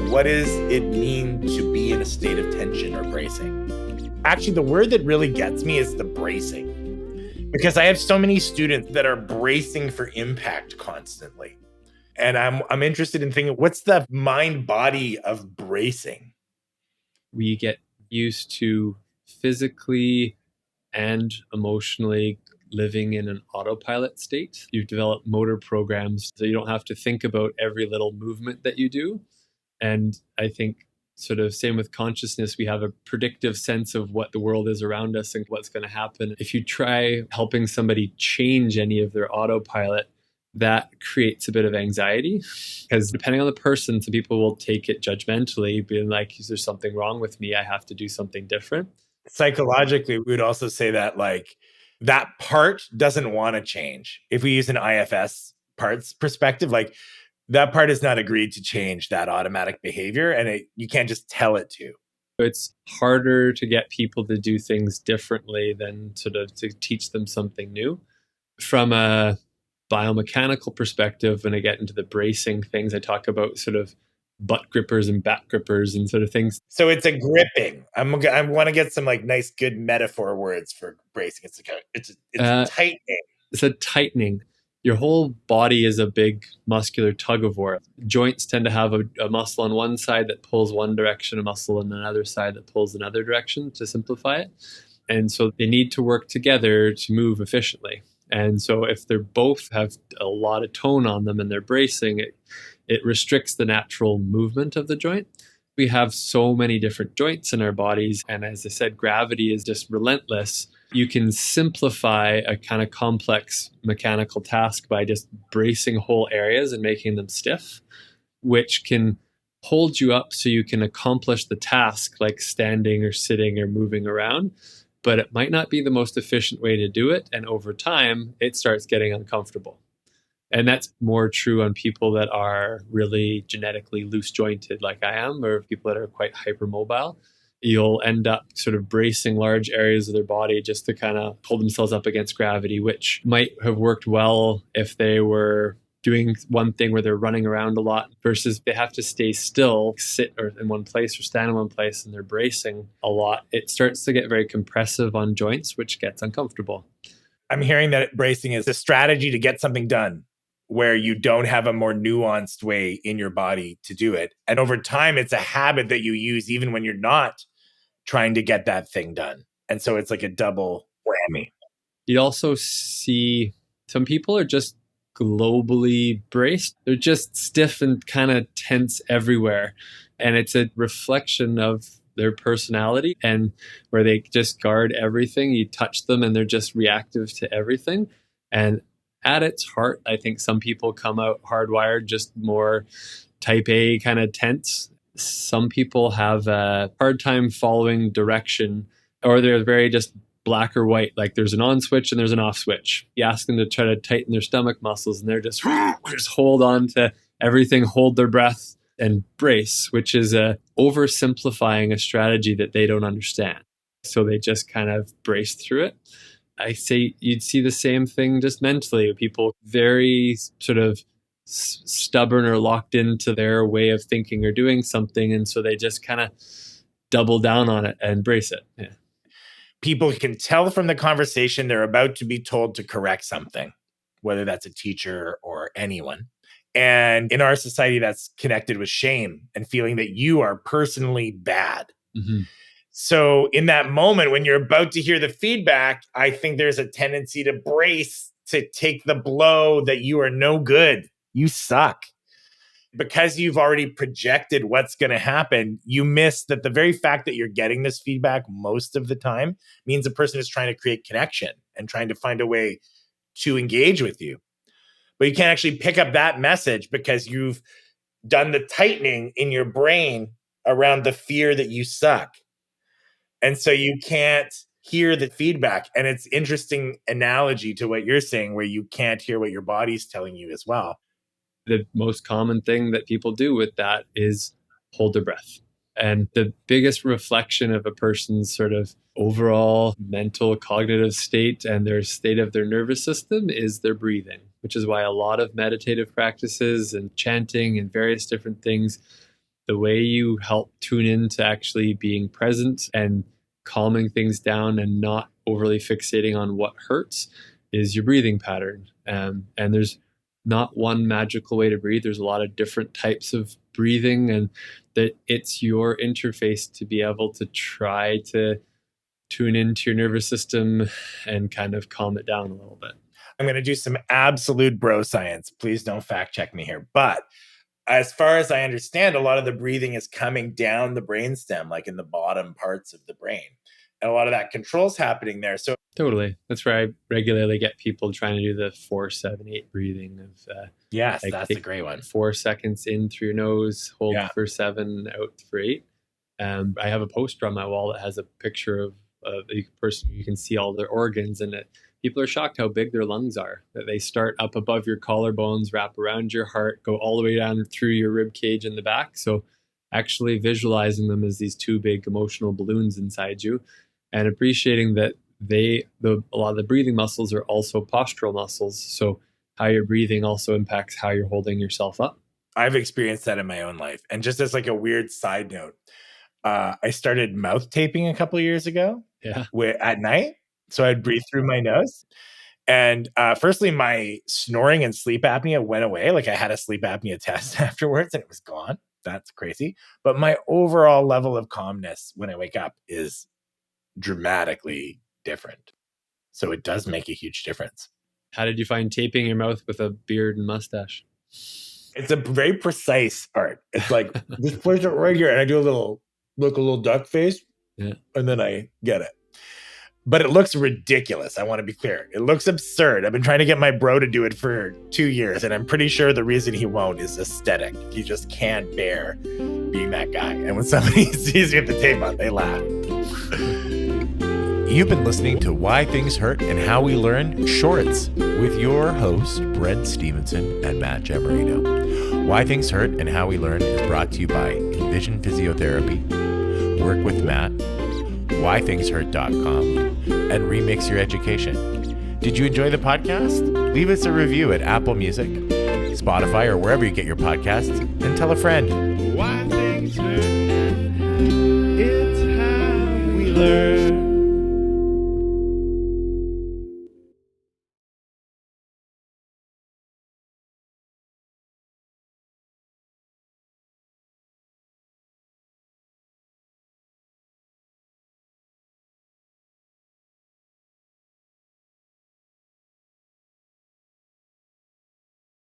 what does it mean to be in a state of tension or bracing? Actually, the word that really gets me is the bracing, because I have so many students that are bracing for impact constantly. And I'm interested in thinking, what's the mind body of bracing? We get used to physically and emotionally living in an autopilot state. You develop motor programs so you don't have to think about every little movement that you do. And I think sort of same with consciousness, we have a predictive sense of what the world is around us and what's going to happen. If you try helping somebody change any of their autopilot, that creates a bit of anxiety, because depending on the person, some people will take it judgmentally, being like, is there something wrong with me? I have to do something different. Psychologically, we would also say that like that part doesn't want to change. If we use an IFS parts perspective, like that part has not agreed to change that automatic behavior, and you can't just tell it to. It's harder to get people to do things differently than sort of to teach them something new. From a biomechanical perspective, when I get into the bracing things, I talk about sort of butt grippers and back grippers and sort of things. So it's a gripping. I want to get some like nice, good metaphor words for bracing. It's a tightening. It's a tightening. Your whole body is a big muscular tug of war. Joints tend to have a muscle on one side that pulls one direction, a muscle on another side that pulls another direction, to simplify it. And so they need to work together to move efficiently. And so if they both have a lot of tone on them and they're bracing, it restricts the natural movement of the joint. We have so many different joints in our bodies. And as I said, gravity is just relentless. You can simplify a kind of complex mechanical task by just bracing whole areas and making them stiff, which can hold you up so you can accomplish the task, like standing or sitting or moving around. But it might not be the most efficient way to do it. And over time, it starts getting uncomfortable. And that's more true on people that are really genetically loose jointed, like I am, or people that are quite hypermobile. You'll end up sort of bracing large areas of their body just to kind of hold themselves up against gravity, which might have worked well if they were doing one thing where they're running around a lot, versus they have to stay still, sit in one place or stand in one place, and they're bracing a lot. It starts to get very compressive on joints, which gets uncomfortable. I'm hearing that bracing is a strategy to get something done where you don't have a more nuanced way in your body to do it. And over time, it's a habit that you use even when you're not trying to get that thing done. And so it's like a double whammy. You also see some people are just globally braced. They're just stiff and kind of tense everywhere. And it's a reflection of their personality, and where they just guard everything. You touch them and they're just reactive to everything. And at its heart, I think some people come out hardwired, just more type A kind of tense. Some people have a hard time following direction, or they're very just black or white. Like there's an on switch and there's an off switch. You ask them to try to tighten their stomach muscles and they're just hold on to everything, hold their breath and brace, which is oversimplifying a strategy that they don't understand. So they just kind of brace through it. I say you'd see the same thing just mentally. People very sort of stubborn or locked into their way of thinking or doing something. And so they just kind of double down on it and brace it. Yeah. People can tell from the conversation they're about to be told to correct something, whether that's a teacher or anyone. And in our society, that's connected with shame and feeling that you are personally bad. Mm-hmm. So in that moment, when you're about to hear the feedback, I think there's a tendency to brace, to take the blow that you are no good. You suck. Because you've already projected what's going to happen, you miss that the very fact that you're getting this feedback most of the time means the person is trying to create connection and trying to find a way to engage with you. But you can't actually pick up that message because you've done the tightening in your brain around the fear that you suck. And so you can't hear the feedback. And it's interesting analogy to what you're saying, where you can't hear what your body's telling you as well. The most common thing that people do with that is hold their breath. And the biggest reflection of a person's sort of overall mental cognitive state and their state of their nervous system is their breathing, which is why a lot of meditative practices and chanting and various different things the way you help tune into actually being present and calming things down and not overly fixating on what hurts is your breathing pattern. And there's not one magical way to breathe. There's a lot of different types of breathing, and that it's your interface to be able to try to tune into your nervous system and kind of calm it down a little bit. I'm going to do some absolute bro science. Please don't fact check me here. But as far as I understand, a lot of the breathing is coming down the brainstem, like in the bottom parts of the brain. And a lot of that control's happening there. So totally. That's where I regularly get people trying to do the 4-7-8 breathing of yes, that's a great one. 4 seconds in through your nose, hold for 7, out for 8. I have a poster on my wall that has a picture of a person. You can see all their organs, and people are shocked how big their lungs are, that they start up above your collarbones, wrap around your heart, go all the way down through your rib cage in the back. So actually visualizing them as these 2 big emotional balloons inside you, and appreciating that a lot of the breathing muscles are also postural muscles. So how you're breathing also impacts how you're holding yourself up. I've experienced that in my own life. And just as like a weird side note, I started mouth taping a couple of years ago at night. So I'd breathe through my nose. And firstly, my snoring and sleep apnea went away. Like I had a sleep apnea test afterwards and it was gone. That's crazy. But my overall level of calmness when I wake up is dramatically different. So it does make a huge difference. How did you find taping your mouth with a beard and mustache? It's a very precise art. It's like, just place it right here. And I do a little duck face. Yeah. And then I get it. But it looks ridiculous. I want to be clear. It looks absurd. I've been trying to get my bro to do it for 2 years. And I'm pretty sure the reason he won't is aesthetic. He just can't bear being that guy. And when somebody sees me with the tape on, they laugh. You've been listening to Why Things Hurt and How We Learn Shorts with your hosts, Brent Stevenson and Matt Giammarino. Why Things Hurt and How We Learn is brought to you by Envision Physiotherapy, Work with Matt, whythingshurt.com, and Remix Your Education. Did you enjoy the podcast? Leave us a review at Apple Music, Spotify, or wherever you get your podcasts, and tell a friend. Why things hurt, it's how we learn.